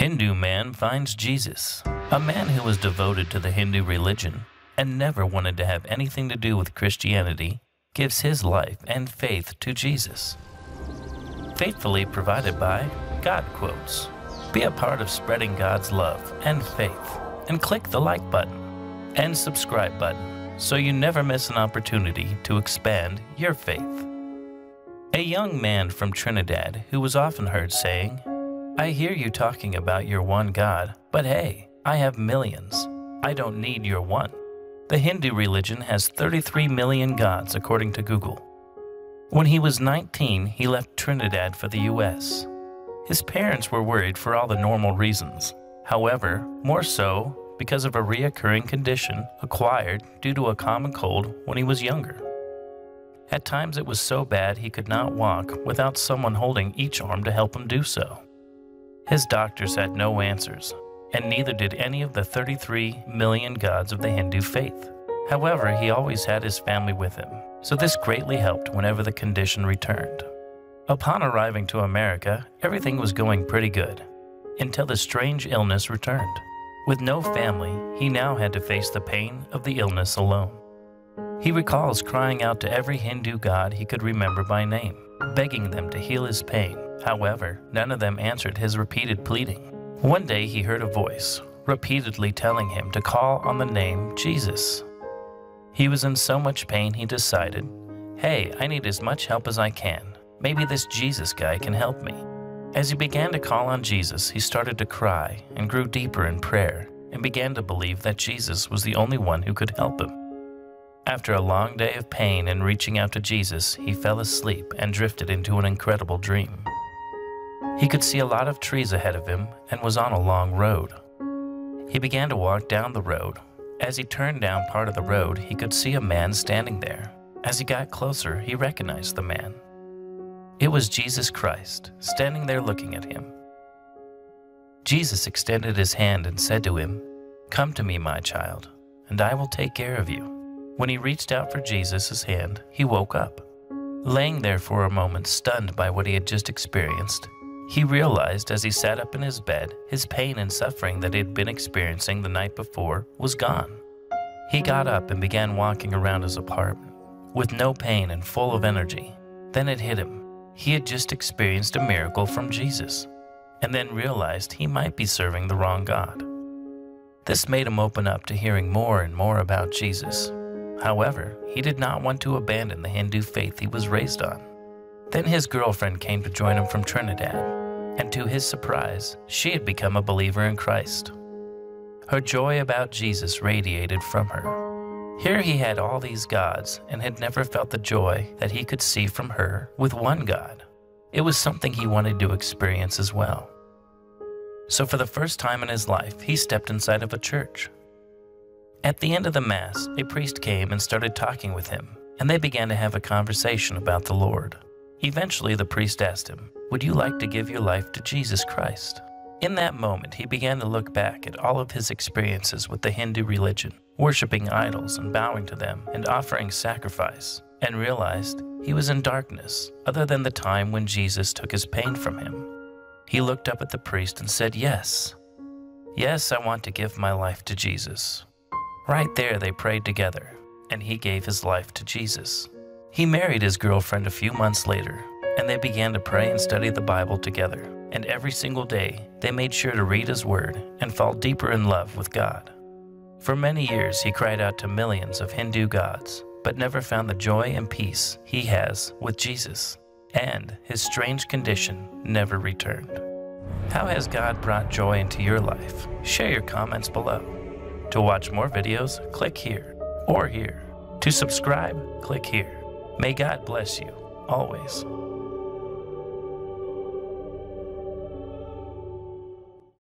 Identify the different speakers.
Speaker 1: Hindu man finds Jesus. A man who was devoted to the Hindu religion and never wanted to have anything to do with Christianity gives his life and faith to Jesus. Faithfully provided by God Quotes. Be a part of spreading God's love and faith, and click the like button and subscribe button so you never miss an opportunity to expand your faith. A young man from Trinidad who was often heard saying, "I hear you talking about your one God, but hey, I have millions. I don't need your one." The Hindu religion has 33 million gods according to Google. When he was 19, he left Trinidad for the US. His parents were worried for all the normal reasons. However, more so because of a reoccurring condition acquired due to a common cold when he was younger. At times it was so bad he could not walk without someone holding each arm to help him do so. His doctors had no answers, and neither did any of the 33 million gods of the Hindu faith. However, he always had his family with him, so this greatly helped whenever the condition returned. Upon arriving to America, everything was going pretty good, until the strange illness returned. With no family, he now had to face the pain of the illness alone. He recalls crying out to every Hindu god he could remember by name, begging them to heal his pain. However, none of them answered his repeated pleading. One day he heard a voice, repeatedly telling him to call on the name Jesus. He was in so much pain he decided, "Hey, I need as much help as I can. Maybe this Jesus guy can help me." As he began to call on Jesus, he started to cry and grew deeper in prayer and began to believe that Jesus was the only one who could help him. After a long day of pain and reaching out to Jesus, he fell asleep and drifted into an incredible dream. He could see a lot of trees ahead of him and was on a long road. He began to walk down the road. As he turned down part of the road, he could see a man standing there. As he got closer, he recognized the man. It was Jesus Christ, standing there looking at him. Jesus extended his hand and said to him, "Come to me, my child, and I will take care of you." When he reached out for Jesus' hand, he woke up. Laying there for a moment, stunned by what he had just experienced, he realized as he sat up in his bed, his pain and suffering that he had been experiencing the night before was gone. He got up and began walking around his apartment, with no pain and full of energy. Then it hit him. He had just experienced a miracle from Jesus, and then realized he might be serving the wrong God. This made him open up to hearing more and more about Jesus. However, he did not want to abandon the Hindu faith he was raised on. Then his girlfriend came to join him from Trinidad, and to his surprise, she had become a believer in Christ. Her joy about Jesus radiated from her. Here he had all these gods and had never felt the joy that he could see from her with one God. It was something he wanted to experience as well. So for the first time in his life, he stepped inside of a church. At the end of the Mass, a priest came and started talking with him, and they began to have a conversation about the Lord. Eventually, the priest asked him, "Would you like to give your life to Jesus Christ?" In that moment, he began to look back at all of his experiences with the Hindu religion, worshiping idols and bowing to them and offering sacrifice, and realized he was in darkness other than the time when Jesus took his pain from him. He looked up at the priest and said, "Yes, I want to give my life to Jesus." Right there they prayed together, and he gave his life to Jesus. He married his girlfriend a few months later, and they began to pray and study the Bible together, and every single day they made sure to read his word and fall deeper in love with God. For many years he cried out to millions of Hindu gods, but never found the joy and peace he has with Jesus, and his strange condition never returned. How has God brought joy into your life? Share your comments below. To watch more videos, click here or here. To subscribe, click here. May God bless you, always.